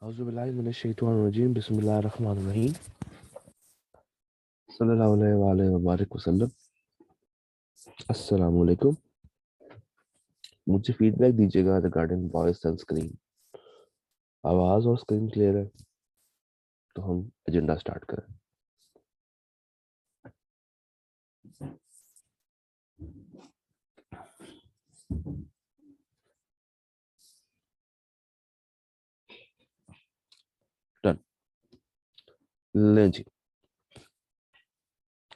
औज़ुबिल्लाहि मिनश्शैतानिर्रजीम बिस्मिल्लाहिर्रहमानिर्रहीम सल्लल्लाहु अलैहि व बारिक वसल्लम। अस्सलाम वालेकुम। मुझे फीडबैक दीजिएगा रिगार्डिंग वॉइस एंड स्क्रीन। आवाज़ और स्क्रीन क्लियर है तो हम एजेंडा स्टार्ट करें। डन। लें जी,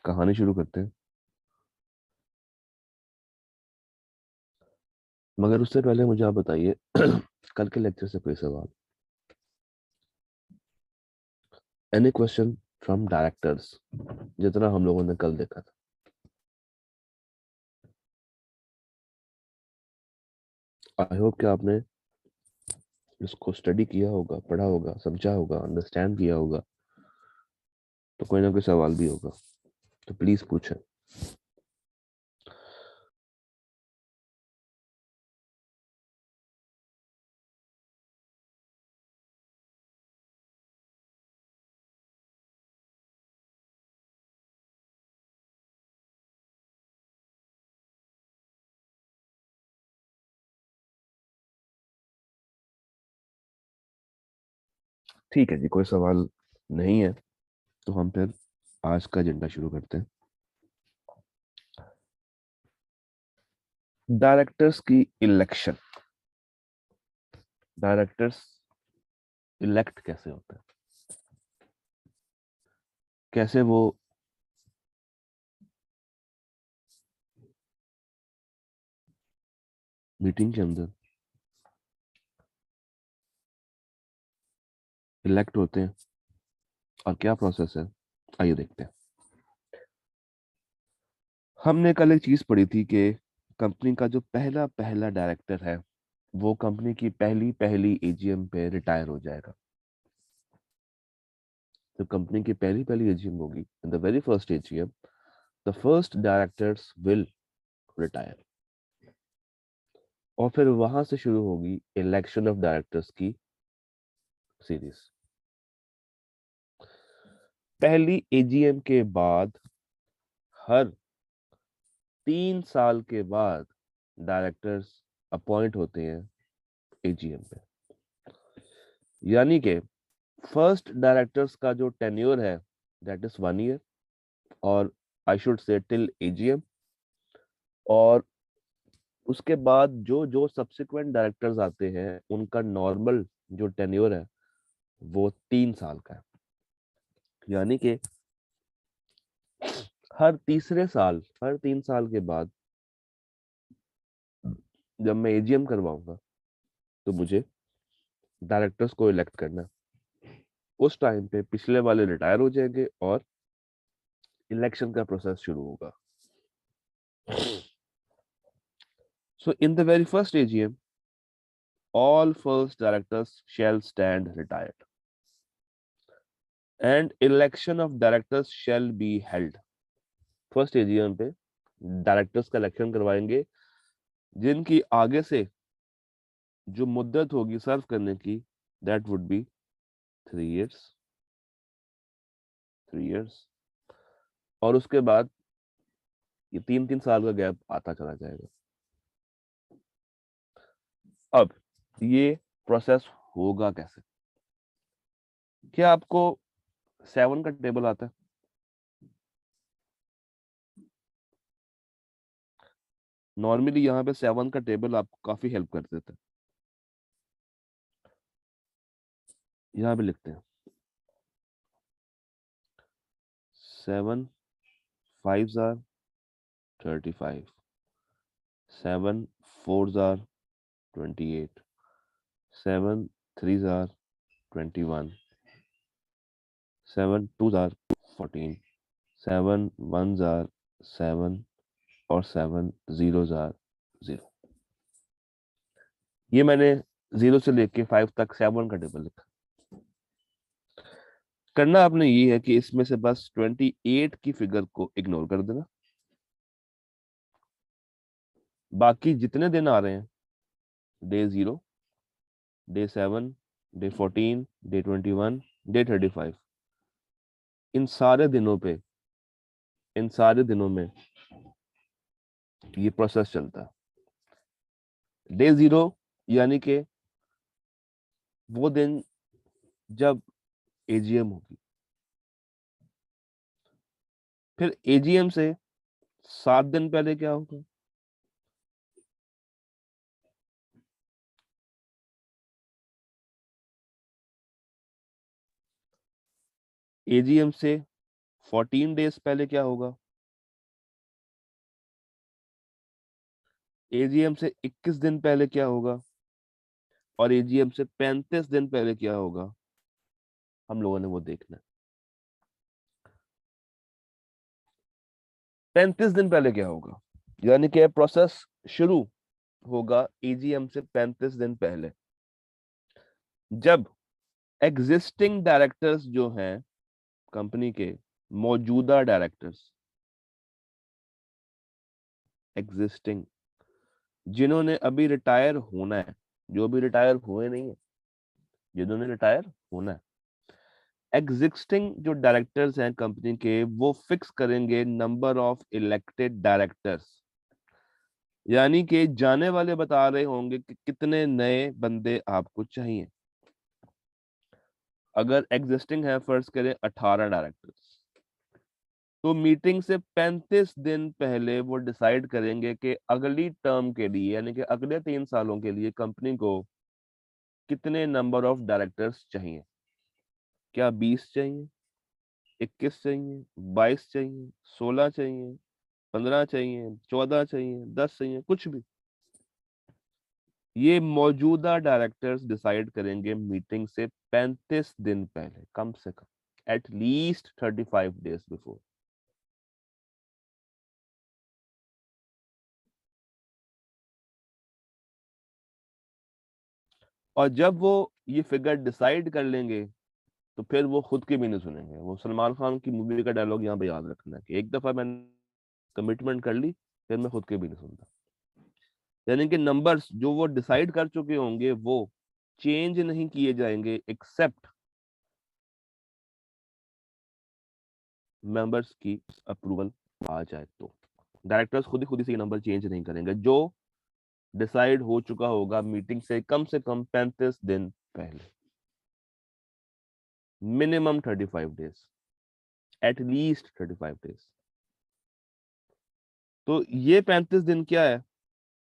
कहानी शुरू करते हैं, मगर उससे पहले मुझे आप बताइए कल के लेक्चर से कोई सवाल? एनी क्वेश्चन फ्रॉम डायरेक्टर्स, जितना हम लोगों ने कल देखा था? आई होप कि आपने इसको स्टडी किया होगा, पढ़ा होगा, समझा होगा, अंडरस्टैंड किया होगा, तो कोई ना कोई सवाल भी होगा, तो प्लीज पूछें। ठीक है जी, कोई सवाल नहीं है तो हम फिर आज का एजेंडा शुरू करते हैं। डायरेक्टर्स की इलेक्शन। डायरेक्टर्स इलेक्ट कैसे होते हैं, कैसे वो मीटिंग के अंदर इलेक्ट होते हैं और क्या प्रोसेस है, आइए देखते हैं। हमने कल एक चीज पढ़ी थी कि कंपनी का जो पहला पहला डायरेक्टर है वो कंपनी की पहली पहली एजीएम पे रिटायर हो जाएगा। तो कंपनी की पहली पहली एजीएम होगी, इन the very first AGM the first directors will retire, और फिर वहां से शुरू होगी इलेक्शन ऑफ डायरेक्टर्स की सीरीज। पहली एजीएम के बाद हर 3 साल के बाद डायरेक्टर्स अपॉइंट होते हैं एजीएम पे। यानी कि फर्स्ट डायरेक्टर्स का जो टेन्योर है दैट इज 1 ईयर, और I should say till AGM, और उसके बाद जो जो सब्सिक्वेंट डायरेक्टर्स आते हैं उनका नॉर्मल जो टेन्योर है वो 3 साल का है। यानी कि हर 3 साल के बाद जब मैं एजीएम करवाऊंगा तो मुझे डायरेक्टर्स को इलेक्ट करना है। उस टाइम पे पिछले वाले रिटायर हो जाएंगे और इलेक्शन का प्रोसेस शुरू होगा। So in the very first AGM all first directors shall stand retired and election of directors shall be held। First AGM पे डायरेक्टर्स का इलेक्शन करवाएंगे जिनकी आगे से जो मुद्दत होगी सर्व करने की that would be 3 years, 3 years, और उसके बाद ये 3 3 साल का गैप आता चला जाएगा। अब ये प्रोसेस होगा कैसे? क्या आपको 7 का टेबल आता है? नॉर्मली यहाँ पे 7 का टेबल आपको काफी हेल्प कर देता है। यहाँ पे लिखते हैं 7 5s are 35, 7 4s are 28, 7 3s are 21, 7 2s are 14, 7 1s are 7, और 7 zeros are 0। ये मैंने 0 से लेके 5 तक 7 का टेबल लिखा। करना आपने ये है कि इसमें से बस 28 की फिगर को इग्नोर कर देना। बाकी जितने दिन आ रहे हैं, day 0, day 7, day 14, day 21, day 35, इन सारे दिनों पे, इन सारे दिनों में ये प्रोसेस चलता है। डे 0 यानी कि वो दिन जब एजीएम होगी। फिर एजीएम से 7 दिन पहले क्या होगा? एजीएम से 14 डेज पहले क्या होगा? एजीएम से 21 दिन पहले क्या होगा? और एजीएम से 35 दिन पहले क्या होगा? हम लोगों ने वो देखना है। 35 दिन पहले क्या होगा? यानी कि प्रोसेस शुरू होगा एजीएम से 35 दिन पहले, जब एग्जिस्टिंग डायरेक्टर्स जो हैं कंपनी के, मौजूदा डायरेक्टर्स, एग्जिस्टिंग, जिन्होंने अभी रिटायर होना है, जो भी रिटायर हुए नहीं है, जिन्होंने रिटायर होना है, एग्जिस्टिंग जो डायरेक्टर्स हैं कंपनी के, वो फिक्स करेंगे नंबर ऑफ इलेक्टेड डायरेक्टर्स। यानी कि जाने वाले बता रहे होंगे कि कितने नए बंदे आपको चाहिए। अगर एग्जिस्टिंग है, फर्ज करें 18 डायरेक्टर्स, तो मीटिंग से 35 दिन पहले वो डिसाइड करेंगे कि अगली टर्म के लिए, यानी कि अगले 3 सालों के लिए कंपनी को कितने नंबर ऑफ डायरेक्टर्स चाहिए। क्या 20 चाहिए, 21 चाहिए, 22 चाहिए, 16 चाहिए, 15 चाहिए, 14 चाहिए, 10 चाहिए, कुछ भी। ये मौजूदा डायरेक्टर्स डिसाइड करेंगे मीटिंग से 35 दिन पहले, कम से कम एटलीस्ट 35 डेज बिफोर। और जब वो ये फिगर डिसाइड कर लेंगे, तो फिर वो खुद की भी नहीं सुनेंगे। वो सलमान खान की मूवी का डायलॉग यहाँ पे याद रखना है कि एक दफा मैंने कमिटमेंट कर ली, फिर मैं खुद के भी नहीं सुनता। यानी कि नंबर्स जो वो डिसाइड कर चुके होंगे वो चेंज नहीं किए जाएंगे, एक्सेप्ट मेंबर्स की अप्रूवल आ जाए तो। डायरेक्टर्स खुद ही से ये नंबर चेंज नहीं करेंगे, जो डिसाइड हो चुका होगा मीटिंग से कम 35 दिन पहले, मिनिमम 35 डेज, एटलीस्ट 35 डेज। तो ये 35 दिन क्या है?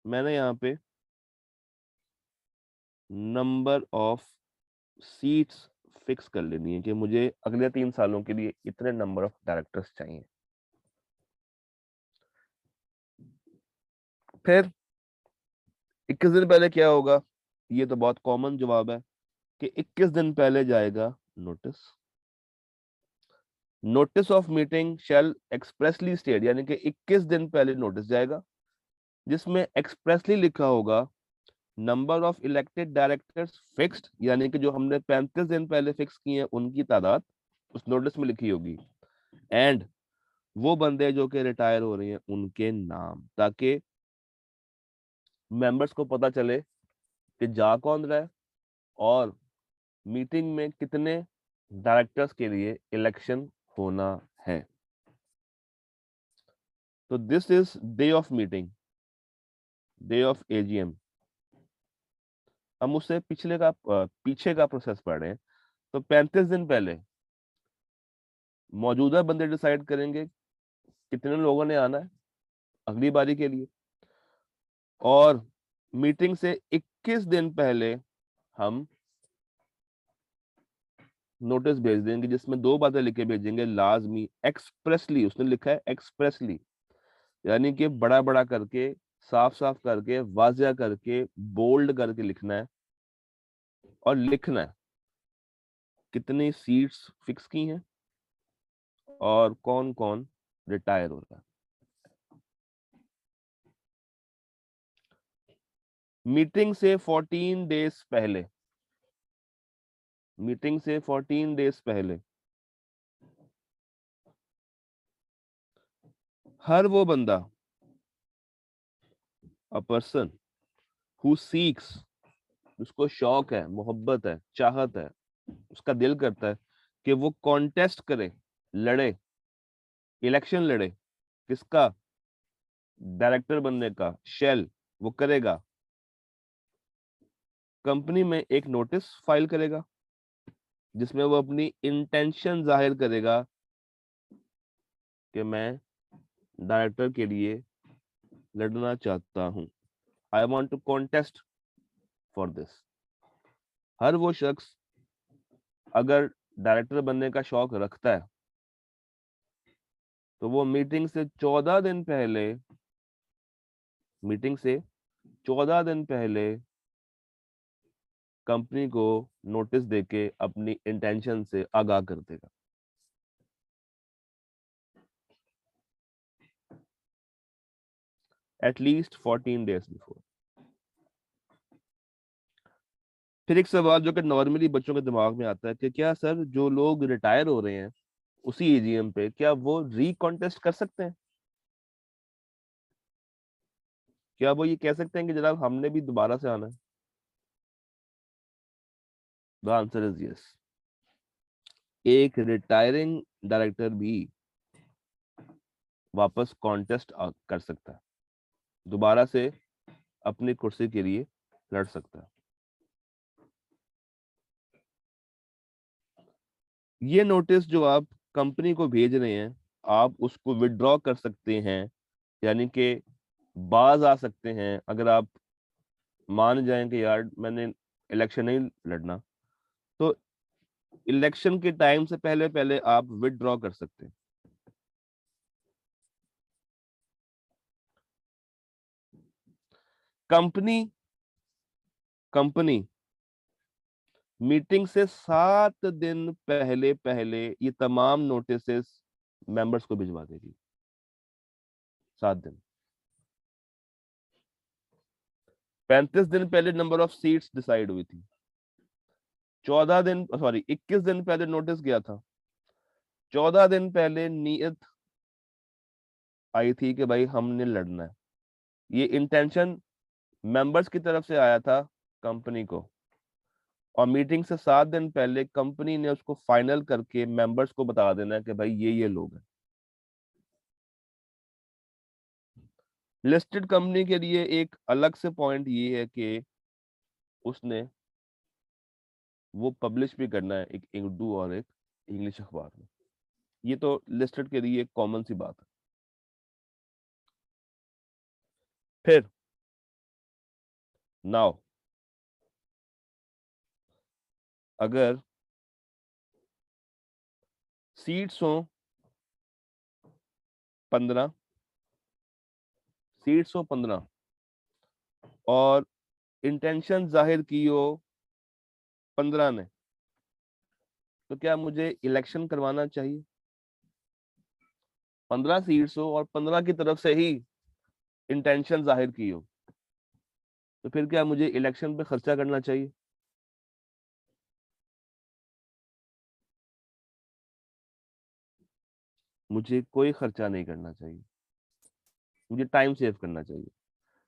मैंने यहाँ पे नंबर ऑफ सीट्स फिक्स कर लेनी है कि मुझे अगले 3 सालों के लिए इतने नंबर ऑफ डायरेक्टर्स चाहिए। फिर 21 दिन पहले क्या होगा? ये तो बहुत कॉमन जवाब है कि 21 दिन पहले जाएगा notice. Notice of meeting shall expressly state, यानी कि 21 दिन पहले नोटिस जाएगा, जिसमें एक्सप्रेसली लिखा होगा number of elected directors fixed, यानी कि जो हमने 35 दिन पहले फिक्स किए हैं उनकी तादाद उस नोटिस में लिखी होगी, एंड वो बंदे जो कि रिटायर हो रहे हैं उनके नाम, ताकि मेंबर्स को पता चले कि जा कौन रहा है और मीटिंग में कितने डायरेक्टर्स के लिए इलेक्शन होना है। तो this is day of meeting, day of AGM. हम उससे पीछे का प्रोसेस पढ़ रहे हैं। तो 35 दिन पहले मौजूदा बंदे डिसाइड करेंगे कितने लोगों ने आना है अगली बारी के लिए, और मीटिंग से 21 दिन पहले हम नोटिस भेज देंगे, जिसमें 2 बातें लिख के भेजेंगे लाजमी, एक्सप्रेसली, उसने लिखा है एक्सप्रेसली, यानी कि बड़ा बड़ा करके, साफ साफ करके, वाजिया करके, बोल्ड करके लिखना है, और लिखना है कितनी सीट्स फिक्स की हैं और कौन कौन रिटायर हो रहा है। मीटिंग से 14 डेज पहले, मीटिंग से 14 डेज पहले हर वो बंदा, अ पर्सन हु सीक्स उसको शौक है, मोहब्बत है, चाहत है, उसका दिल करता है कि वो कॉन्टेस्ट करे, लड़े, इलेक्शन लड़े, किसका? डायरेक्टर बनने का, शेल, वो करेगा। कंपनी में एक नोटिस फाइल करेगा जिसमें वो अपनी इंटेंशन जाहिर करेगा कि मैं डायरेक्टर के लिए लड़ना चाहता हूं, I want to contest for this. हर वो शख्स अगर डायरेक्टर बनने का शौक रखता है तो वो मीटिंग से 14 दिन पहले कंपनी को नोटिस देके अपनी इंटेंशन से आगाह कर देगा। At least 14 days before. फिर एक सवाल जो कि नॉर्मली बच्चों के दिमाग में आता है कि क्या सर जो लोग रिटायर हो रहे हैं उसी एजीएम पे, क्या वो रीकॉन्टेस्ट कर सकते हैं? क्या वो ये कह सकते हैं कि जनाब हमने भी दोबारा से आना है? The answer is yes. एक रिटायरिंग डायरेक्टर भी वापस कॉन्टेस्ट कर सकता है, दोबारा से अपनी कुर्सी के लिए लड़ सकता है। ये नोटिस जो आप कंपनी को भेज रहे हैं, आप उसको विड्रॉ कर सकते हैं, यानी कि बाज आ सकते हैं। अगर आप मान जाएं कि यार मैंने इलेक्शन नहीं लड़ना, तो इलेक्शन के टाइम से पहले पहले आप विड्रॉ कर सकते हैं। कंपनी कंपनी मीटिंग से 7 दिन पहले पहले ये तमाम नोटिसेस मेंबर्स को भिजवा देगी। 7 दिन। 35 दिन पहले नंबर ऑफ सीट्स डिसाइड हुई थी। 21 दिन पहले नोटिस गया था। 14 दिन पहले नीयत आई थी कि भाई हमने लड़ना है। ये इंटेंशन मेंबर्स की तरफ से आया था कंपनी को, और मीटिंग से 7 दिन पहले कंपनी ने उसको फाइनल करके मेंबर्स को बता देना है कि भाई ये लोग हैं। लिस्टेड कंपनी के लिए एक अलग से पॉइंट ये है कि उसने वो पब्लिश भी करना है, एक उर्दू और एक इंग्लिश अखबार में। ये तो लिस्टेड के लिए एक कॉमन सी बात है। फिर नाउ अगर सीट्स हो 15, और इंटेंशन जाहिर की हो 15 ने, तो क्या मुझे इलेक्शन करवाना चाहिए? 15 सीट्स हो और 15 की तरफ से ही इंटेंशन जाहिर की हो, तो फिर क्या मुझे इलेक्शन पे खर्चा करना चाहिए? मुझे कोई खर्चा नहीं करना चाहिए, मुझे टाइम सेव करना चाहिए।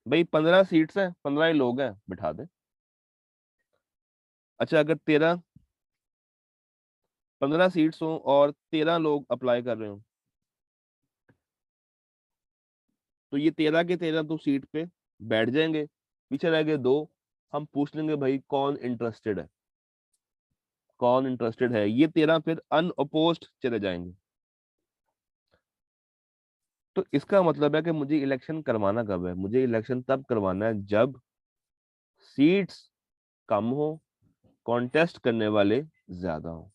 भाई 15 सीट्स हैं, 15 ही लोग हैं, बिठा दे। अच्छा, अगर 15 सीट्स हो और 13 लोग अप्लाई कर रहे हो, तो ये 13 के 13 तो सीट पे बैठ जाएंगे, पीछे रह गए 2। हम पूछ लेंगे भाई कौन इंटरेस्टेड है, ये 13 फिर अनअपोज्ड चले जाएंगे। तो इसका मतलब है कि मुझे इलेक्शन करवाना कब है? मुझे इलेक्शन तब करवाना है जब सीट्स कम हो, कॉन्टेस्ट करने वाले ज्यादा हो।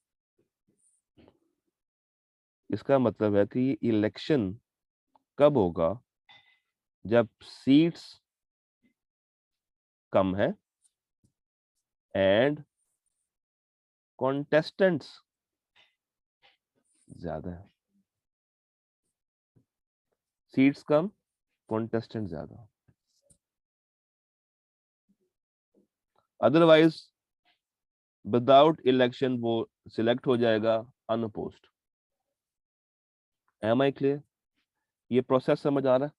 इसका मतलब है कि ये इलेक्शन कब होगा? जब सीट्स कम है एंड कॉन्टेस्टेंट्स ज्यादा है। सीट्स कम, कॉन्टेस्टेंट ज्यादा। अदरवाइज विदाउट इलेक्शन वो सिलेक्ट हो जाएगा अनअपोज्ड। Am I clear? ये प्रोसेस समझ आ रहा है?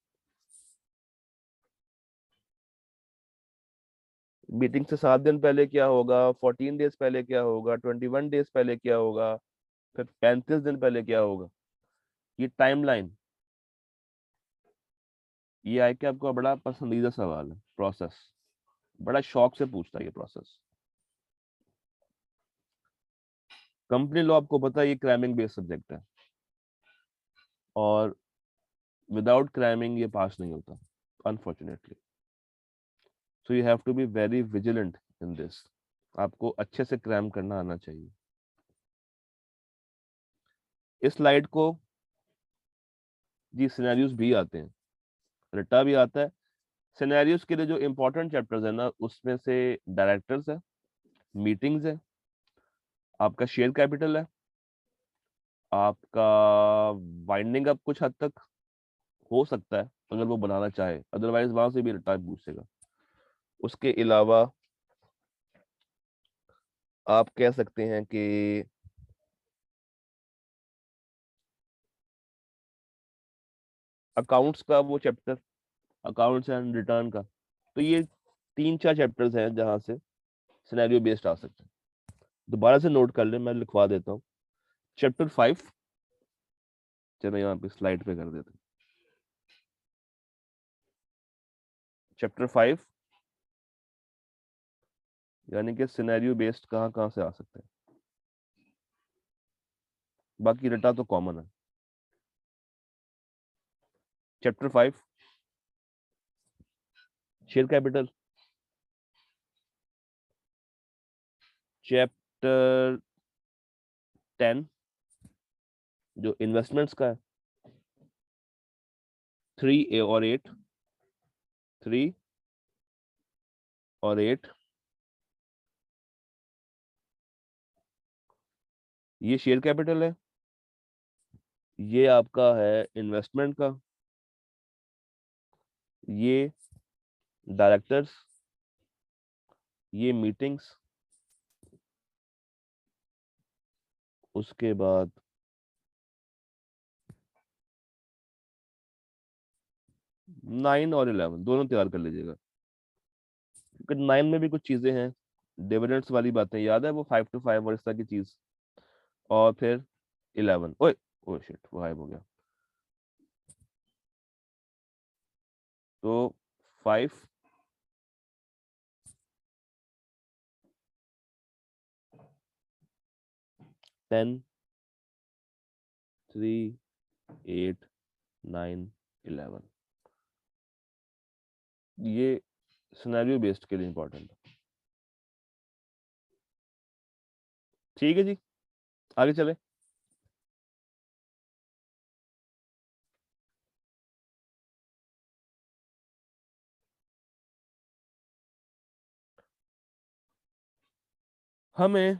मीटिंग से 7 दिन पहले क्या होगा, 14 डेज पहले क्या होगा, 21 डेज पहले क्या होगा, फिर 35 दिन पहले क्या होगा। ये टाइमलाइन, ये आई के आपका बड़ा पसंदीदा सवाल है। प्रोसेस बड़ा शौक से पूछता है ये प्रोसेस। कंपनी लॉ आपको पता है ये क्रैमिंग बेस्ड सब्जेक्ट है, और विदाउट क्रैमिंग ये पास नहीं होता unfortunately. So you have to be very vigilant in this. आपको अच्छे से क्रैम करना आना चाहिए। इस स्लाइड को जी सिनेरियोस भी आते हैं, रट्टा भी आता है। सिनेरियोस के लिए जो इंपॉर्टेंट चैप्टर्स है ना, उसमें से डायरेक्टर्स है, मीटिंग्स है, आपका शेयर कैपिटल है, आपका वाइंडिंग अप कुछ हद तक हो सकता है अगर वो बनाना चाहे, अदरवाइज वहां से भी रट्टा पूछेगा। उसके अलावा आप कह सकते हैं कि अकाउंट्स का वो चैप्टर, अकाउंट्स एंड रिटर्न का, तो ये 3-4 चैप्टर्स हैं जहां से सिनेरियो बेस्ड आ सकते हैं। दोबारा से नोट कर ले, मैं लिखवा देता हूँ। चैप्टर 5, चलो यहाँ पे स्लाइड पे कर देते हैं। चैप्टर 5 यानी कि सिनेरियो बेस्ड कहाँ कहाँ से आ सकते हैं, बाकी रटा तो कॉमन है। चैप्टर 5 शेयर कैपिटल, चैप्टर 10 जो इन्वेस्टमेंट्स का है, 3 और 8, 3 और 8 ये शेयर कैपिटल है, ये आपका है इन्वेस्टमेंट का, ये डायरेक्टर्स, ये मीटिंग्स, उसके बाद 9 और 11 दोनों तैयार कर लीजिएगा, क्योंकि 9 में भी कुछ चीजें हैं, डिविडेंड्स वाली बातें याद है, वो 5 to 5 और इस तरह की चीज। और फिर 11, ओए ओए शिट वो गायब हो गया। तो 5, 10, 3, 8, 9, 11 ये सिनेरियो बेस्ड के लिए इंपॉर्टेंट है। ठीक है जी, आगे चले। हमें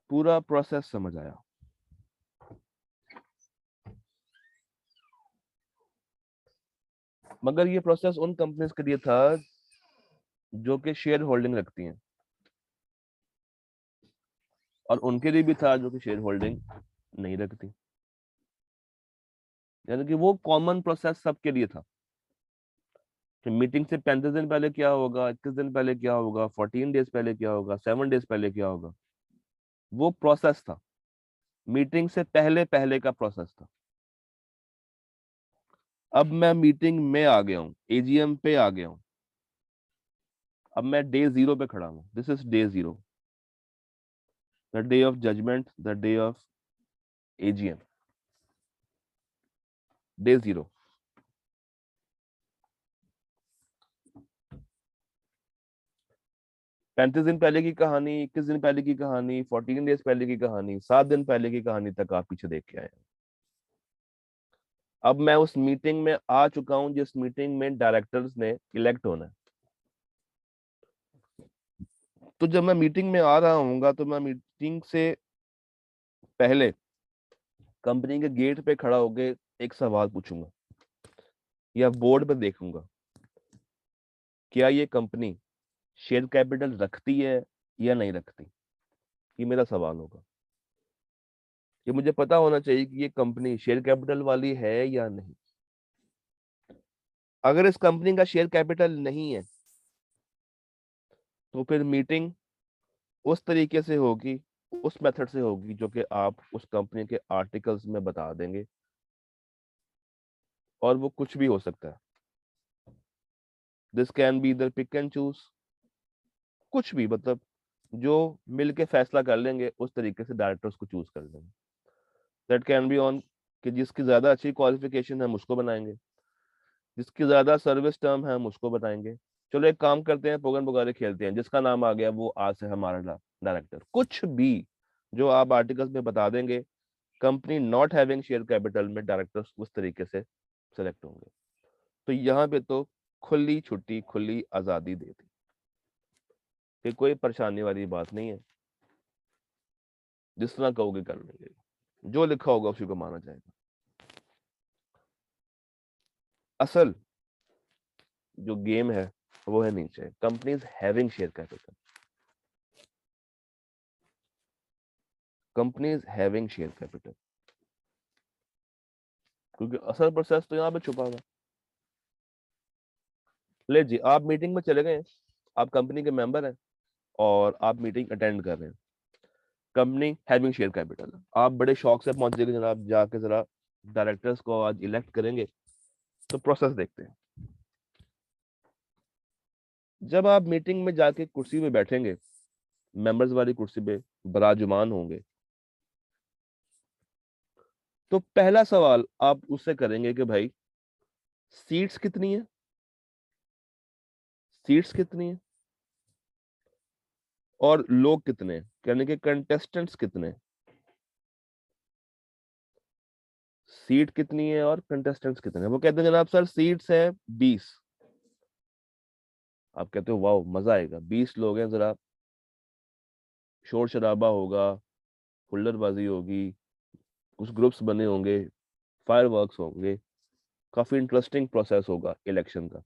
पूरा प्रोसेस समझ आया, मगर ये प्रोसेस उन कंपनीज के लिए था जो कि शेयर होल्डिंग रखती हैं, और उनके लिए भी था जो कि शेयर होल्डिंग नहीं रखती। यानी कि वो कॉमन प्रोसेस सबके लिए था कि मीटिंग से 35 दिन पहले क्या होगा, 21 दिन पहले क्या होगा, 14 डेज पहले क्या होगा, 7 डेज पहले क्या होगा। वो प्रोसेस था, मीटिंग से पहले पहले का प्रोसेस था। अब मैं मीटिंग में आ गया हूँ, एजीएम पे आ गया हूँ, अब मैं डे 0 पे खड़ा हूँ। This is day 0, the day of judgment, the day of AGM, day 0। 35 दिन पहले की कहानी, 21 दिन पहले की कहानी, 14 डेज पहले की कहानी, 7 दिन पहले की कहानी तक आप पीछे देख के आए हैं। अब मैं उस मीटिंग में आ चुका हूं जिस मीटिंग में डायरेक्टर्स ने इलेक्ट होना है। तो जब मैं मीटिंग में आ रहा हूँगा तो मैं मीटिंग से पहले कंपनी के गेट पे खड़ा होके एक सवाल पूछूंगा या बोर्ड पे देखूंगा, क्या ये कंपनी शेयर कैपिटल रखती है या नहीं रखती। ये मेरा सवाल होगा। ये मुझे पता होना चाहिए कि ये कंपनी शेयर कैपिटल वाली है या नहीं। अगर इस कंपनी का शेयर कैपिटल नहीं है तो फिर मीटिंग उस तरीके से होगी, उस मेथड से होगी जो कि आप उस कंपनी के आर्टिकल्स में बता देंगे, और वो कुछ भी हो सकता है। दिस कैन बी इधर पिक एंड चूज, कुछ भी, मतलब जो मिलके फैसला कर लेंगे उस तरीके से डायरेक्टर्स को चूज कर लेंगे। दैट कैन बी ऑन कि जिसकी ज्यादा अच्छी क्वालिफिकेशन है हम उसको बनाएंगे, जिसकी ज्यादा सर्विस टर्म है हम उसको बताएंगे। चलो एक काम करते हैं, पोगन पुगारे खेलते हैं, जिसका नाम आ गया वो आज से हमारा डायरेक्टर, कुछ भी जो आप आर्टिकल्स में बता देंगे, company not having share capital में डायरेक्टर्स उस तरीके से सेलेक्ट होंगे। तो यहाँ पे तो खुली छुट्टी, खुली आजादी दे दी कि कोई परेशानी वाली बात नहीं है, जिस तरह कहोगे कर लेंगे, जो लिखा होगा उसी को माना जाएगा। असल जो गेम है वो है नीचे, companies having share capital, companies having share capital, क्योंकि असल प्रोसेस तो यहाँ पे छुपा हुआ है। ले जी, आप मीटिंग में चले गए, आप कंपनी के मेंबर हैं और आप मीटिंग अटेंड कर रहे हैं, कंपनी हैविंग शेयर कैपिटल, आप बड़े शौक से पहुंचे कि जनाब जाके जरा डायरेक्टर्स को आज इलेक्ट करेंगे। तो प्रोसेस देखते हैं। जब आप मीटिंग में जाके कुर्सी पे बैठेंगे, मेंबर्स वाली कुर्सी पे बराजुमान होंगे, तो पहला सवाल आप उससे करेंगे कि भाई सीट्स कितनी है, सीट्स कितनी है और लोग कितने हैं, यानी कि कंटेस्टेंट्स कितने हैं। सीट कितनी है और कंटेस्टेंट्स कितने हैं। वो कहते हैं जनाब सर सीट्स है 20। आप कहते हो वाह मजा आएगा, 20 लोग हैं, जरा शोर शराबा होगा, हुल्लड़बाजी होगी, कुछ ग्रुप्स बने होंगे, फायरवर्क्स होंगे, काफी इंटरेस्टिंग प्रोसेस होगा इलेक्शन का।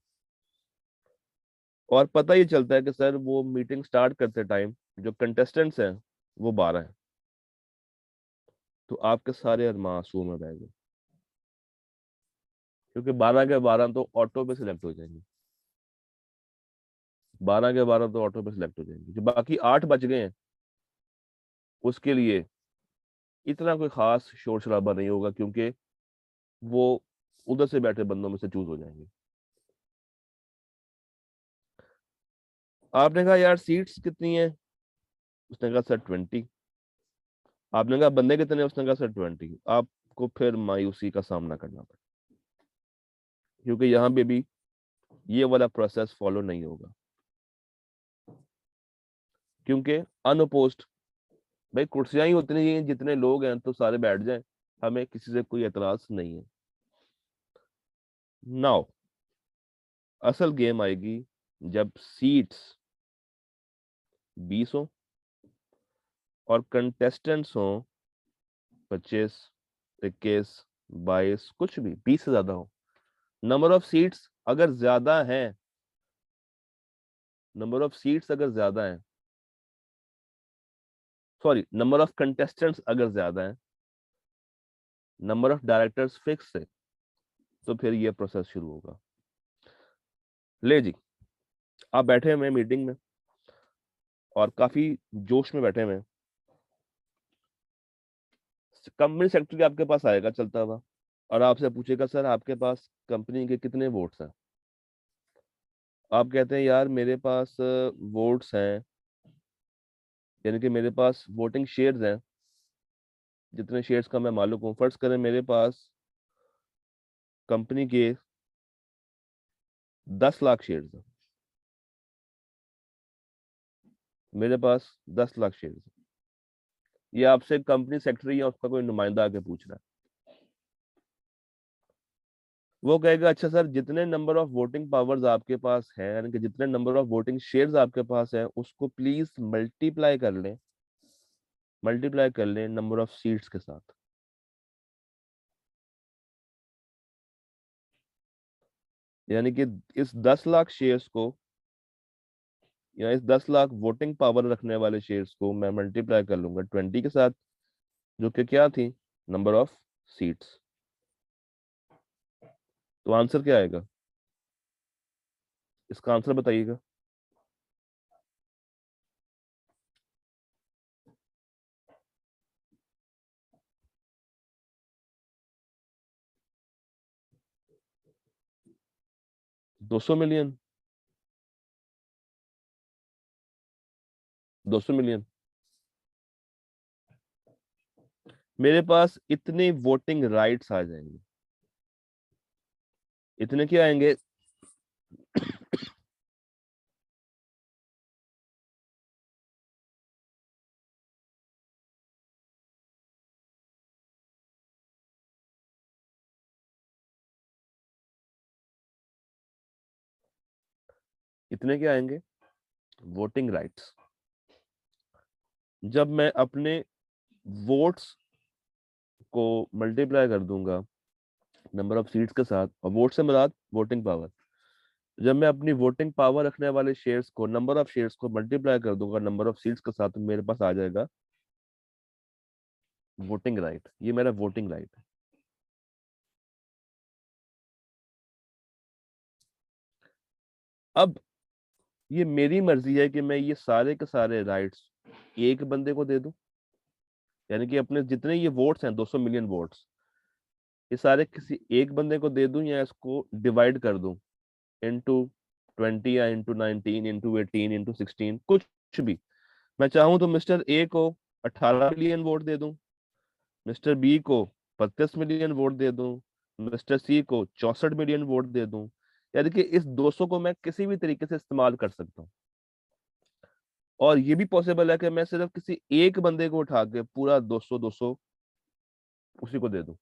और पता ही चलता है कि सर वो मीटिंग स्टार्ट करते टाइम जो कंटेस्टेंट्स हैं वो 12 हैं, तो आपके सारे अरमान आंसुओं में बह गए, क्योंकि 12 के 12 तो ऑटो पे सिलेक्ट हो जाएंगे, 12 के 12 तो ऑटो पे सिलेक्ट हो जाएंगे। जो बाकी 8 बच गए हैं उसके लिए इतना कोई खास शोर शराबा नहीं होगा, क्योंकि वो उधर से बैठे बंदों में से चूज हो जाएंगे। आपने कहा यार सीट्स कितनी है, उसने कहा सर 20। आपने कहा बंदे कितने हैं, उसने कहा सर 20। आपको फिर मायूसी का सामना करना पड़ा, क्योंकि यहाँ पे भी ये वाला प्रोसेस फॉलो नहीं होगा, क्योंकि अनअपोज्ड, भाई कुर्सियां ही उतनी ही हैं, जितने लोग हैं तो सारे बैठ जाएं, हमें किसी से कोई एतराज नहीं है। नाउ असल गेम आएगी जब सीट्स 20 हो और कंटेस्टेंट्स हो 25, 21, 22, कुछ भी 20 से ज्यादा हो। नंबर ऑफ सीट्स अगर ज्यादा है, नंबर ऑफ सीट्स अगर ज्यादा है, सॉरी नंबर ऑफ कंटेस्टेंट्स अगर ज्यादा है, नंबर ऑफ डायरेक्टर्स फिक्स है, तो फिर ये प्रोसेस शुरू होगा। ले जी, आप बैठे हुए मीटिंग में और काफी जोश में बैठे हुए हैं। कंपनी सेक्रेटरी आपके पास आएगा चलता हुआ और आपसे पूछेगा सर आपके पास कंपनी के कितने वोट्स हैं। आप कहते हैं यार मेरे पास वोट्स हैं, यानी कि मेरे पास वोटिंग शेयर्स हैं, जितने शेयर्स का मैं मालिक हूँ, फर्ज करें मेरे पास कंपनी के 10 लाख शेयर्स हैं, मेरे पास 10 लाख शेयर्स हैं। ये आपसे कंपनी सेक्रेटरी या उसका कोई नुमाइंदा आके पूछ रहा है। वो कहेगा अच्छा सर जितने नंबर ऑफ वोटिंग पावर्स आपके पास है, यानी कि जितने नंबर ऑफ वोटिंग शेयर्स आपके पास है, उसको प्लीज मल्टीप्लाई कर लें नंबर ऑफ सीट्स के साथ। यानी कि इस 10 लाख शेयर्स को, या इस 10 लाख वोटिंग पावर रखने वाले शेयर्स को मैं मल्टीप्लाई कर लूंगा 20 के साथ, जो कि क्या थी, नंबर ऑफ सीट्स। तो आंसर क्या आएगा, इसका आंसर बताइएगा। 200 मिलियन, 200 मिलियन। मेरे पास इतने वोटिंग राइट्स आ जाएंगे। इतने क्या आएंगे? इतने क्या आएंगे? Voting rights. जब मैं अपने वोट्स को मल्टीप्लाई कर दूंगा नंबर ऑफ सीट्स के साथ, और वोट से मुराद वोटिंग पावर, जब मैं अपनी वोटिंग पावर रखने वाले शेयर्स को, नंबर ऑफ शेयर्स को मल्टीप्लाई कर दूंगा नंबर ऑफ सीट्स के साथ, तो मेरे पास आ जाएगा वोटिंग राइट। ये मेरा वोटिंग राइट है। अब ये मेरी मर्जी है कि मैं ये सारे के सारे राइट्स एक बंदे को दे दूं, यानी कि अपने जितने ये वोट्स हैं 200 मिलियन वोट्स, ये सारे किसी एक बंदे को दे दूं, या इसको डिवाइड कर दूं इनटू 20 या इनटू 19 इनटू 18 इनटू 16, कुछ भी। मैं चाहूं तो मिस्टर ए को 18 मिलियन वोट दे दूं, मिस्टर बी को 32 मिलियन वोट दे दूं, मिस्टर सी को 64 मिलियन वोट दे दूं। यानी कि इस 200 को मैं किसी भी तरीके से इस्तेमाल कर सकता हूँ। और ये भी पॉसिबल है कि मैं सिर्फ किसी एक बंदे को उठा के पूरा 200 200 उसी को दे दूं।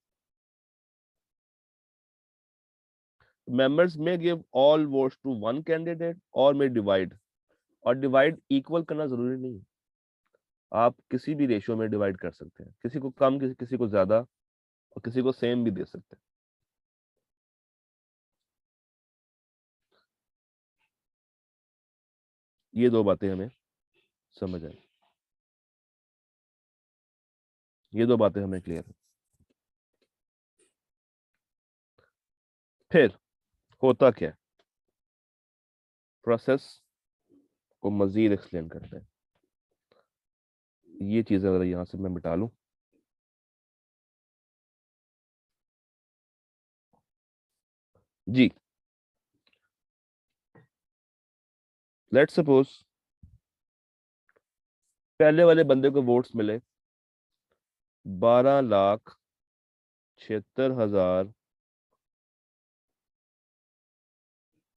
मेंबर्स में give all votes to one candidate और में डिवाइड। और डिवाइड इक्वल करना जरूरी नहीं है, आप किसी भी रेशियो में डिवाइड कर सकते हैं, किसी को कम किसी को ज्यादा, और किसी को सेम भी दे सकते हैं। ये दो बातें हमें समझ आई, ये दो बातें हमें क्लियर है। फिर होता क्या है, प्रोसेस को मजीद एक्सप्लेन करते हैं। ये चीजें अगर यहां से मैं मिटा लूं, जी, लेट सपोज पहले वाले बंदे को वोट्स मिले 12,76,000,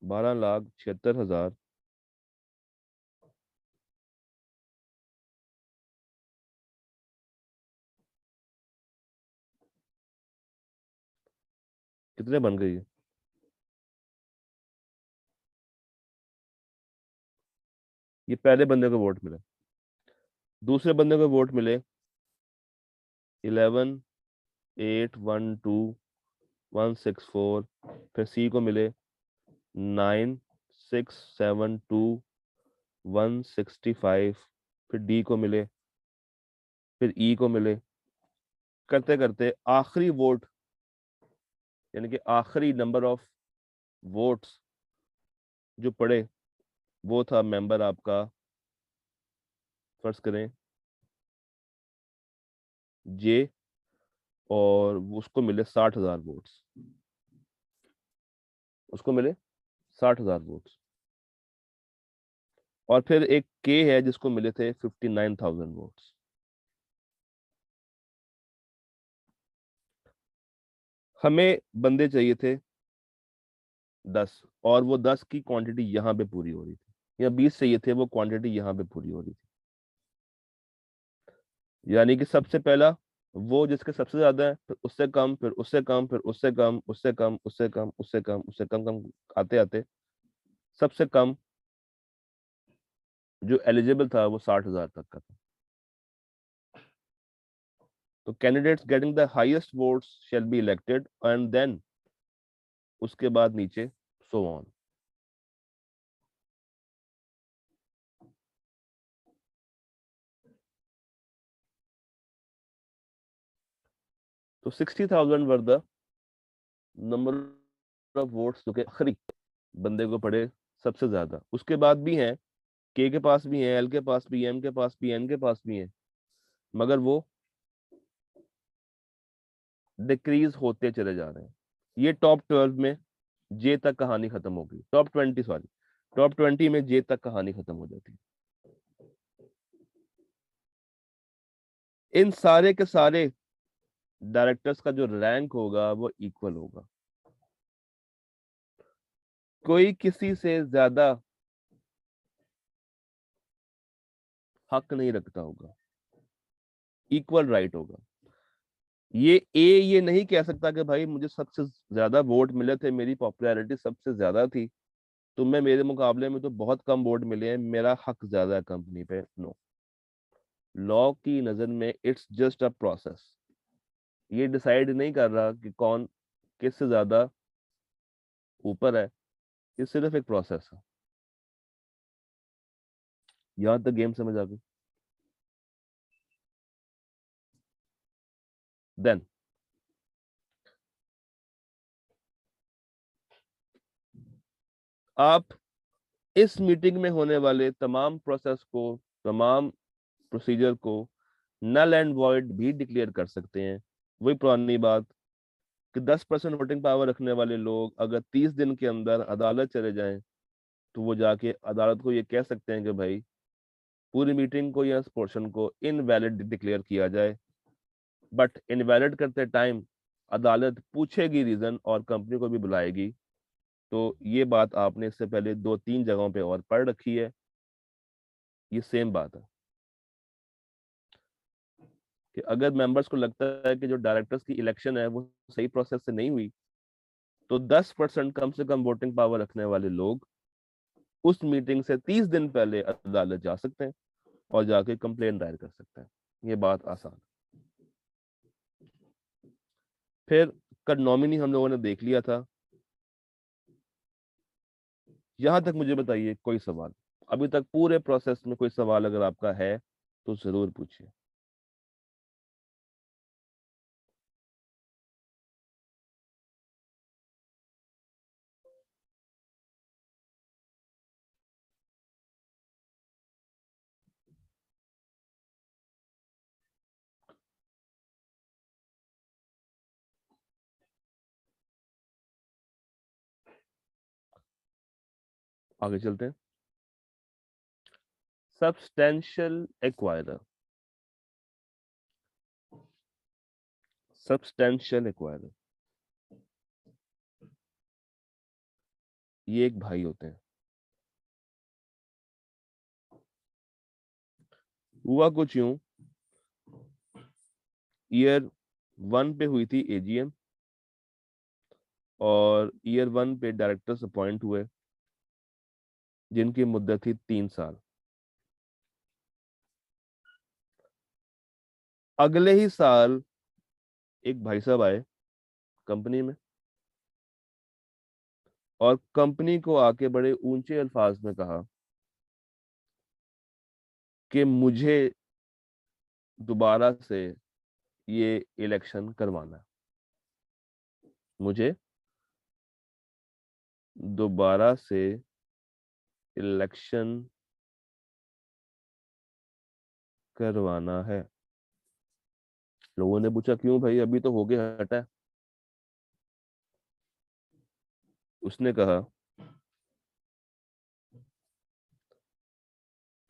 12,76,000, कितने बन गए? ये पहले बंदे को वोट मिले। दूसरे बंदे को वोट मिले 11,812,164। फिर सी को मिले 9,672,165। फिर डी को मिले, फिर ई को मिले। करते करते आखिरी वोट, यानी कि आखिरी नंबर ऑफ वोट्स जो पड़े, वो था मेंबर आपका, फर्ज करें जे, और उसको मिले 60,000 वोट्स। उसको मिले 60,000 वोट्स। और फिर एक के है जिसको मिले थे 59,000 वोट्स। हमें बंदे चाहिए थे 10, और वो 10 की क्वांटिटी यहाँ पे पूरी हो रही थी, या 20 चाहिए थे, वो क्वांटिटी यहाँ पे पूरी हो रही थी। यानी कि सबसे पहला वो जिसके सबसे ज्यादा है, फिर उससे कम, फिर उससे कम, फिर उससे कम, उससे कम, उससे कम, उससे कम, उससे कम कम, आते आते सबसे कम जो एलिजिबल था वो 60,000 तक का था। तो candidates getting the highest votes shall be elected, and then उसके बाद नीचे सो ऑन। तो 60,000 were the number of votes जो कि आखिरी बंदे को पड़े सबसे ज्यादा। उसके बाद भी हैं, के पास भी है, एल के पास भी, एम के पास भी, एन के पास भी है, मगर वो डिक्रीज होते चले जा रहे हैं। ये टॉप 12 में जे तक कहानी खत्म हो गई, टॉप 20 सॉरी, टॉप 20 में जे तक कहानी खत्म हो जाती है। इन सारे के सारे डायरेक्टर्स का जो रैंक होगा वो इक्वल होगा, कोई किसी से ज्यादा हक नहीं रखता होगा, इक्वल राइट होगा। ये नहीं कह सकता कि भाई मुझे सबसे ज्यादा वोट मिले थे, मेरी पॉपुलैरिटी सबसे ज्यादा थी, तुम्हें मेरे मुकाबले में तो बहुत कम वोट मिले हैं, मेरा हक ज्यादा है कंपनी पे। नो, लॉ की नजर में इट्स जस्ट अ प्रोसेस। ये डिसाइड नहीं कर रहा कि कौन किससे ज्यादा ऊपर है, ये सिर्फ एक प्रोसेस है। यहां तक गेम समझ आ गई? देन आप इस मीटिंग में होने वाले तमाम प्रोसेस को, तमाम प्रोसीजर को नल एंड वॉइड भी डिक्लेयर कर सकते हैं। वही पुरानी बात कि 10% वोटिंग पावर रखने वाले लोग अगर 30 दिन के अंदर अदालत चले जाएं तो वो जाके अदालत को ये कह सकते हैं कि भाई पूरी मीटिंग को या इस पोर्शन को इनवैलिड डिक्लेयर किया जाए। बट इनवैलिड करते टाइम अदालत पूछेगी रीजन और कंपनी को भी बुलाएगी। तो ये बात आपने इससे पहले 2-3 जगहों पे और पढ़ रखी है, ये सेम बात है कि अगर मेंबर्स को लगता है कि जो डायरेक्टर्स की इलेक्शन है वो सही प्रोसेस से नहीं हुई, तो 10% कम से कम वोटिंग पावर रखने वाले लोग उस मीटिंग से 30 दिन पहले अदालत जा सकते हैं और जाके कंप्लेन दायर कर सकते हैं। ये बात आसान है। फिर कल नॉमिनी हम लोगों ने देख लिया था। यहां तक मुझे बताइए कोई सवाल? अभी तक पूरे प्रोसेस में कोई सवाल अगर आपका है तो जरूर पूछिए। आगे चलते हैं। सब्सटेंशियल एक्वायरर, सब्सटेंशियल एक्वायरर ये एक भाई होते हैं। हुआ कुछ यूं, ईयर 1 पे हुई थी एजीएम और ईयर 1 पे डायरेक्टर्स अपॉइंट हुए जिनकी मुद्दत थी 3 साल। अगले ही साल एक भाई साहब आए कंपनी में और कंपनी को आके बड़े ऊंचे अल्फाज में कहा कि मुझे दोबारा से ये इलेक्शन करवाना है, मुझे दोबारा से इलेक्शन करवाना है। लोगों ने पूछा क्यों भाई, अभी तो हो गया हटा है। उसने कहा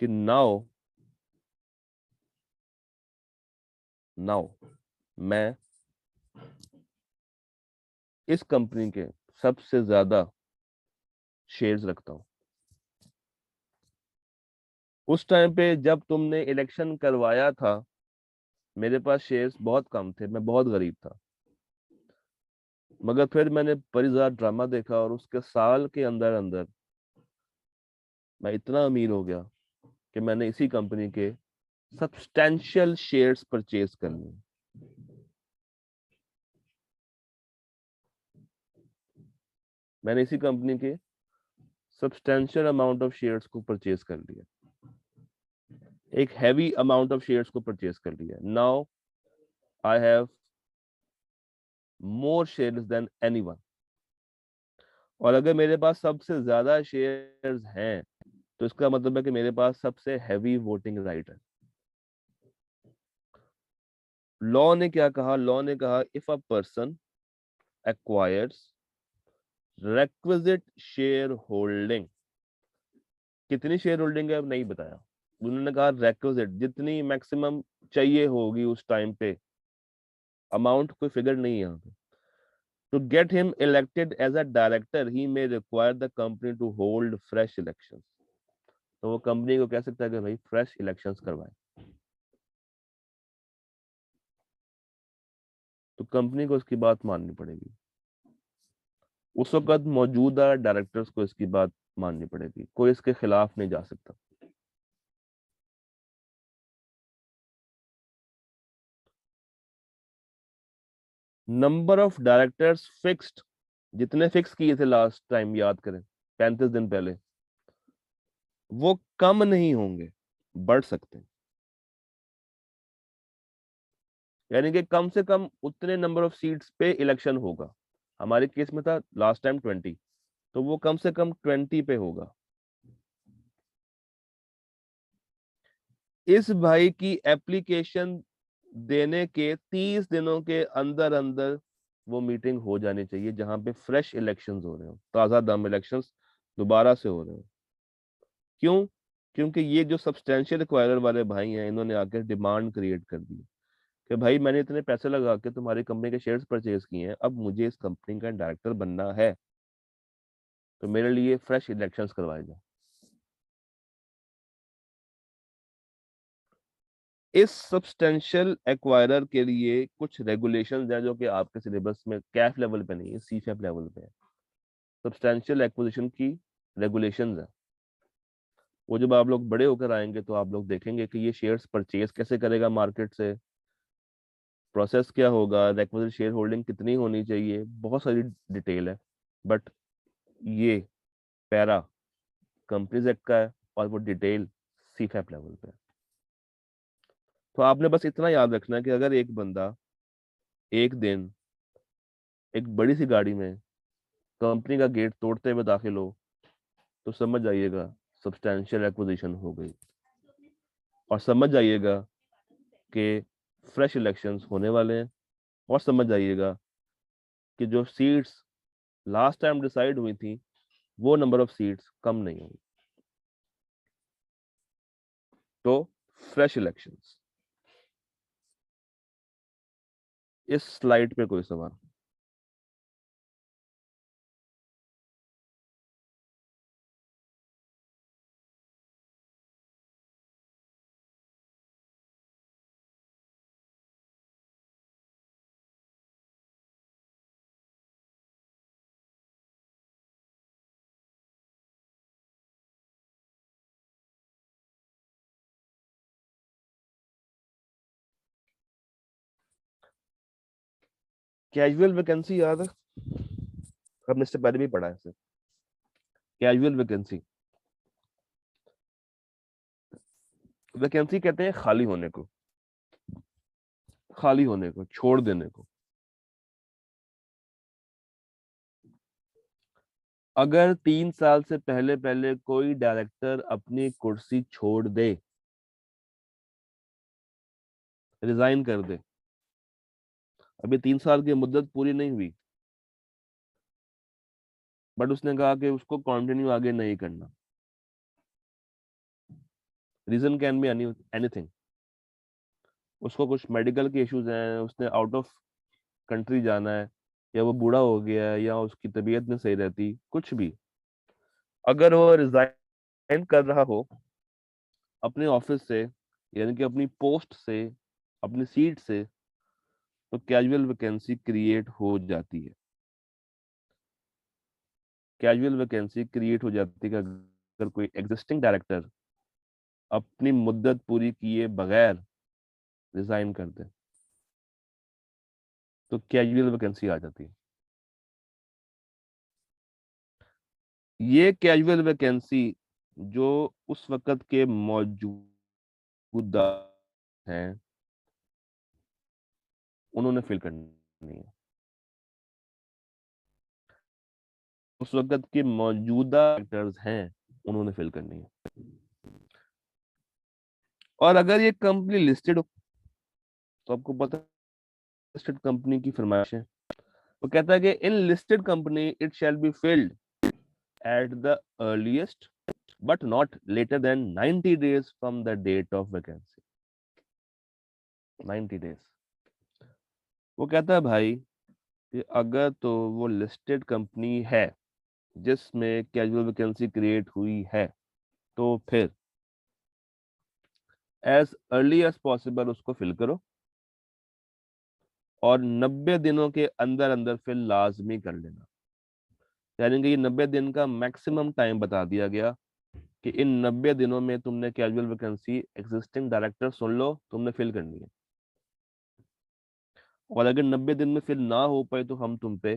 कि नाउ नाउ मैं इस कंपनी के सबसे ज्यादा शेयर्स रखता हूं। उस टाइम पे जब तुमने इलेक्शन करवाया था मेरे पास शेयर्स बहुत कम थे, मैं बहुत गरीब था। मगर फिर मैंने परिजार ड्रामा देखा और उसके साल के अंदर अंदर मैं इतना अमीर हो गया कि मैंने इसी कंपनी के सब्सटेंशियल शेयर्स परचेज कर लिए। मैंने इसी कंपनी के सब्सटेंशियल अमाउंट ऑफ शेयर्स को परचेज कर लिया, एक हैवी अमाउंट ऑफ शेयर्स को परचेज कर लिया। Now I have more shares than anyone. और अगर मेरे पास सबसे ज्यादा शेयर्स हैं तो इसका मतलब है कि मेरे पास सबसे हैवी वोटिंग राइट है। लॉ ने क्या कहा? लॉ ने कहा if a person acquires requisite share holding, कितनी शेयर होल्डिंग है अब नहीं बताया, उन्होंने कहा requisite, जितनी मैक्सिमम चाहिए होगी उस टाइम पे, अमाउंट कोई फिगर नहीं है यहाँ पे। To get him elected as a director, he may require the company to hold fresh elections. तो वो कंपनी को कह सकता है कि भाई फ्रेश इलेक्शंस करवाए, तो कंपनी को इसकी बात माननी पड़ेगी, उस वक्त मौजूदा डायरेक्टर्स को इसकी बात माननी पड़ेगी, कोई इसके खिलाफ नहीं जा सकता। नंबर ऑफ डायरेक्टर्स फिक्स्ड, जितने फिक्स किए थे लास्ट टाइम याद करें 35 दिन पहले, वो कम नहीं होंगे, बढ़ सकते हैं। यानी कि कम से कम उतने नंबर ऑफ सीट्स पे इलेक्शन होगा, हमारे केस में था लास्ट टाइम 20, तो वो कम से कम 20 पे होगा। इस भाई की एप्लीकेशन देने के 30 दिनों के अंदर अंदर वो मीटिंग हो जानी चाहिए, जहां पे फ्रेश इलेक्शंस हो रहे हो, ताजा दम इलेक्शंस दोबारा से हो रहे हो। क्यों? क्योंकि ये जो सब्सटेंशियल एक्वायरर वाले भाई हैं, इन्होंने आकर डिमांड क्रिएट कर दी कि भाई मैंने इतने पैसे लगा के तुम्हारी कंपनी के शेयर्स परचेज किए हैं, अब मुझे इस कंपनी का डायरेक्टर बनना है, तो मेरे लिए फ्रेश इलेक्शंस करवाए जाए। इस सब्सटेंशियल एक्वायरर के लिए कुछ रेगुलेशंस हैं जो कि आपके सिलेबस में कैफ लेवल पे नहीं है, सीफेप लेवल पे है। सब्सटेंशियल एक्विजिशन की रेगुलेशंस है, वो जब आप लोग बड़े होकर आएंगे तो आप लोग देखेंगे कि ये शेयर्स परचेज कैसे करेगा मार्केट से, प्रोसेस क्या होगा, रिक्विजिट शेयर होल्डिंग कितनी होनी चाहिए, बहुत सारी डिटेल है। बट ये पैरा कंपनीज एक्ट का है और वो डिटेल सीफेप लेवल पे है। तो आपने बस इतना याद रखना है कि अगर एक बंदा एक दिन एक बड़ी सी गाड़ी में कंपनी का गेट तोड़ते हुए दाखिल हो, तो समझ जाइएगा सब्सटेंशियल एक्विजिशन हो गई, और समझ जाइएगा कि फ्रेश इलेक्शंस होने वाले हैं, और समझ जाइएगा कि जो सीट्स लास्ट टाइम डिसाइड हुई थी वो नंबर ऑफ सीट्स कम नहीं होंगी। तो फ्रेश इलेक्शंस। इस स्लाइड पे कोई सवाल? कैजुअल वैकेंसी याद है, हमने इससे पहले भी पढ़ा है इसे। कैजुअल वैकेंसी, वैकेंसी कहते हैं खाली होने को, खाली होने को, छोड़ देने को। अगर 3 साल से पहले पहले कोई डायरेक्टर अपनी कुर्सी छोड़ दे, रिजाइन कर दे, अभी 3 साल की मुद्दत पूरी नहीं हुई, बट उसने कहा कि उसको कंटिन्यू आगे नहीं करना, रीजन कैन बी एनीथिंग, उसको कुछ मेडिकल के इश्यूज हैं, उसने आउट ऑफ कंट्री जाना है, या वो बूढ़ा हो गया है, या उसकी तबीयत नहीं सही रहती, कुछ भी, अगर वो रिजाइन कर रहा हो अपने ऑफिस से, यानी कि अपनी पोस्ट से, अपनी सीट से, तो कैजुअल वैकेंसी क्रिएट हो जाती है। कैजुअल वैकेंसी क्रिएट हो जाती है कि अगर कोई एग्जिस्टिंग डायरेक्टर अपनी मुद्दत पूरी किए बगैर रिजाइन कर दे, तो कैजुअल वैकेंसी आ जाती है। ये कैजुअल वैकेंसी जो उस वक्त के मौजूदा हैं उन्होंने फिल करनी है, उस वक्त के मौजूदा डायरेक्टर्स हैं उन्होंने फिल करनी है। और अगर ये कंपनी लिस्टेड हो, तो आपको पता है लिस्टेड कंपनी की फरमाइश है वो कहता है कि in listed company it shall be filled at the earliest but not later than 90 days from the date of vacancy. 90 days। वो कहता है भाई कि अगर तो वो लिस्टेड कंपनी है जिसमें कैजुअल वैकेंसी क्रिएट हुई है, तो फिर एज अर्ली एज पॉसिबल उसको फिल करो और 90 दिनों के अंदर अंदर फिल लाजमी कर लेना। यानी कि ये 90 दिन का मैक्सिमम टाइम बता दिया गया कि इन 90 दिनों में तुमने कैजुअल वैकेंसी एग्जिस्टिंग डायरेक्टर सुन लो, तुमने फिल करनी है। और अगर 90 दिन में फिल ना हो पाए तो हम तुम पे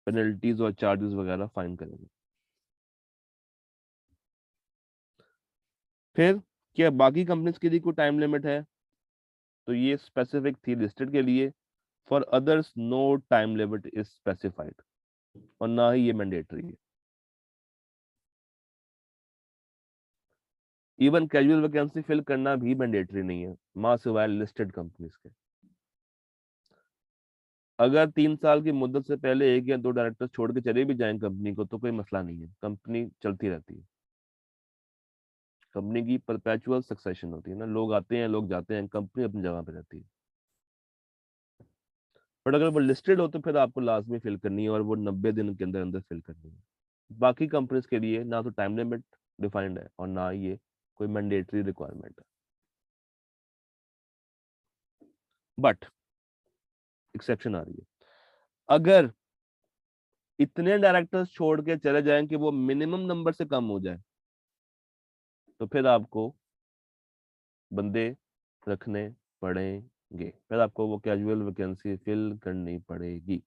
पेनल्टीज और चार्जेस वगैरह फाइन करेंगे। फिर क्या बाकी कंपनीज के लिए कोई टाइम लिमिट है? तो ये स्पेसिफिक थी लिस्टेड के लिए। For others no time limit is specified, और ना ही ये मैंडेटरी है। इवन कैजुअल वैकेंसी फिल करना भी मैंडेटरी नहीं है, मां सिवाय लिस्टेड कंपनीज के। अगर 3 साल की मुद्दत से पहले एक या दो डायरेक्टर छोड़ के चले भी जाएं कंपनी को तो कोई मसला नहीं है, कंपनी चलती रहती है। कंपनी की परपेचुअल सक्सेशन होती है ना, लोग आते हैं लोग जाते हैं, कंपनी अपनी जगह पे रहती है। बट अगर वो लिस्टेड हो तो फिर आपको लाजमी फिल करनी है, और वो 90 दिन के अंदर अंदर फिल करनी है। बाकी कंपनीज के लिए ना तो टाइम लिमिट डिफाइंड है और ना ये कोई मैंडेटरी रिक्वायरमेंट है। बट एक्सेप्शन आ रही है, अगर इतने डायरेक्टर्स छोड़ के चले जाएं कि वो मिनिमम नंबर से कम हो जाए, तो फिर आपको बंदे रखने पड़ेंगे, फिर आपको वो कैजुअल वैकेंसी फिल करनी पड़ेगी।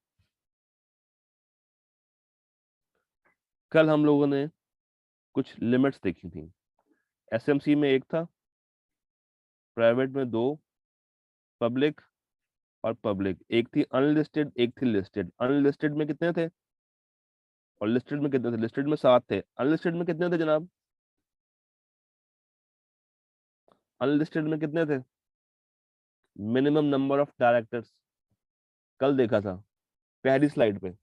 कल हम लोगों ने कुछ लिमिट्स देखी थी। एसएमसी में एक था, प्राइवेट में दो, पब्लिक और पब्लिक एक थी, अनलिस्टेड एक थी लिस्टेड। अनलिस्टेड में कितने थे और लिस्टेड में कितने थे? लिस्टेड में 7 थे, अनलिस्टेड में कितने थे जनाब? अनलिस्टेड में कितने थे? मिनिमम नंबर ऑफ डायरेक्टर्स कल देखा था पहली स्लाइड पे।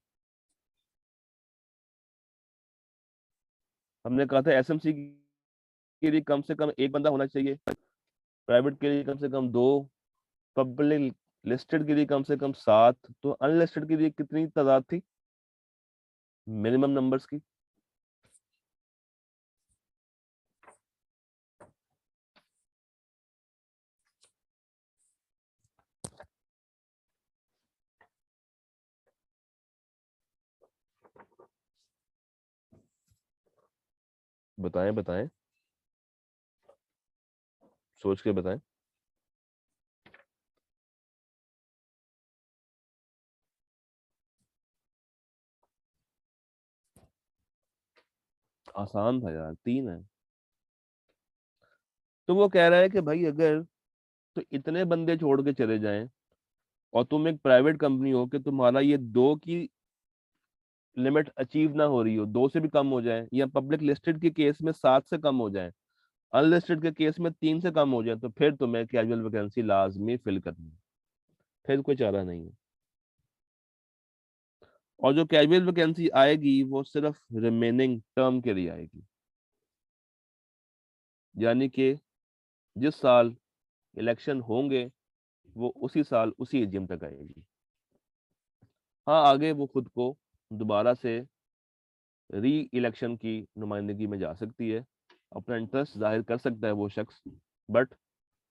हमने कहा था एसएमसी के लिए कम से कम एक बंदा होना चाहिए, प्राइवेट के लिए कम से कम दो, पब्लिक लिस्टेड के लिए कम से कम 7, तो अनलिस्टेड के लिए कितनी तादाद थी मिनिमम नंबर्स की? बताएं बताएं, सोच के बताएं। आसान था यार, 3 है। तो वो कह रहा है कि भाई अगर तो इतने बंदे छोड़ के चले जाएं और तुम एक प्राइवेट कंपनी हो कि तुम्हारा ये 2 की लिमिट अचीव ना हो रही हो, 2 से भी कम हो जाए, या पब्लिक लिस्टेड के केस में 7 से कम हो जाए, अनलिस्टेड के केस में 3 से कम हो जाए, तो फिर तुम्हें कैजुअल वैकेंसी लाजमी फिल करनी है, फिर कोई चारा नहीं है। और जो कैजुअल वैकेंसी आएगी वो सिर्फ रिमेनिंग टर्म के लिए आएगी, यानी कि जिस साल इलेक्शन होंगे वो उसी साल उसी एजीएम तक आएगी। हाँ, आगे वो खुद को दोबारा से री इलेक्शन की नुमाइंदगी में जा सकती है, अपना इंटरेस्ट जाहिर कर सकता है वो शख्स, बट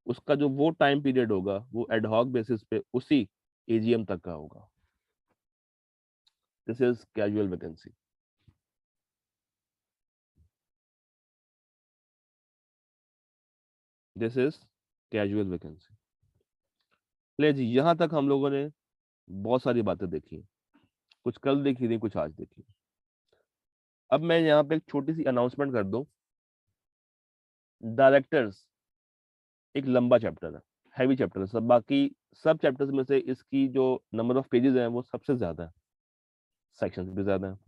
उसका जो वो टाइम पीरियड होगा वो एडहॉक बेसिस पे उसी एजीएम तक का होगा। This is casual vacancy. This is casual vacancy. ले जी, यहां तक हम लोगों ने बहुत सारी बातें देखी, कुछ कल देखी थी कुछ आज देखी। अब मैं यहाँ पे एक छोटी सी अनाउंसमेंट कर दूं। डायरेक्टर्स एक लंबा चैप्टर है, हैवी चैप्टर है, सब बाकी सब चैप्टर्स में से इसकी जो नंबर ऑफ पेजेस हैं वो सबसे ज्यादा है, सेक्शन भी ज्यादा है,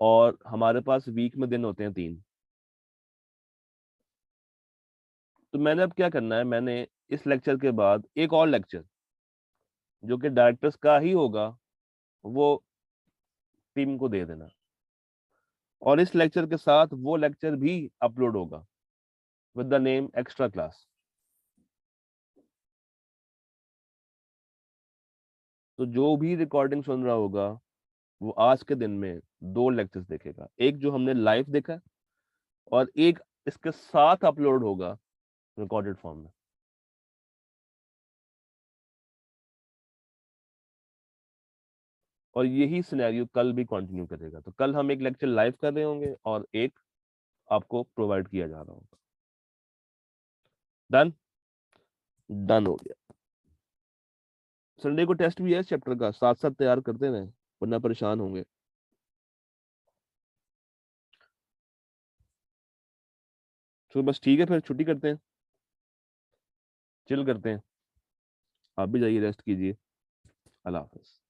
और हमारे पास वीक में दिन होते हैं 3। तो मैंने अब क्या करना है, मैंने इस लेक्चर के बाद एक और लेक्चर जो कि डायरेक्टर्स का ही होगा, वो टीम को दे देना। और इस लेक्चर के साथ वो लेक्चर भी अपलोड होगा with the name extra class. तो जो भी रिकॉर्डिंग सुन रहा होगा वो आज के दिन में 2 लेक्चर्स देखेगा, एक जो हमने लाइव देखा और एक इसके साथ अपलोड होगा रिकॉर्डेड फॉर्म में। और यही सिनेरियो कल भी कंटिन्यू करेगा। तो कल हम एक लेक्चर लाइव कर रहे होंगे और एक आपको प्रोवाइड किया जा रहा होगा। डन, डन हो गया। संडे को टेस्ट भी है इस चैप्टर का, साथ साथ तैयार करते रहे वरना परेशान होंगे। तो बस ठीक है, फिर छुट्टी करते हैं, चिल करते हैं। आप भी जाइए, रेस्ट कीजिए। अल्लाह हाफिज।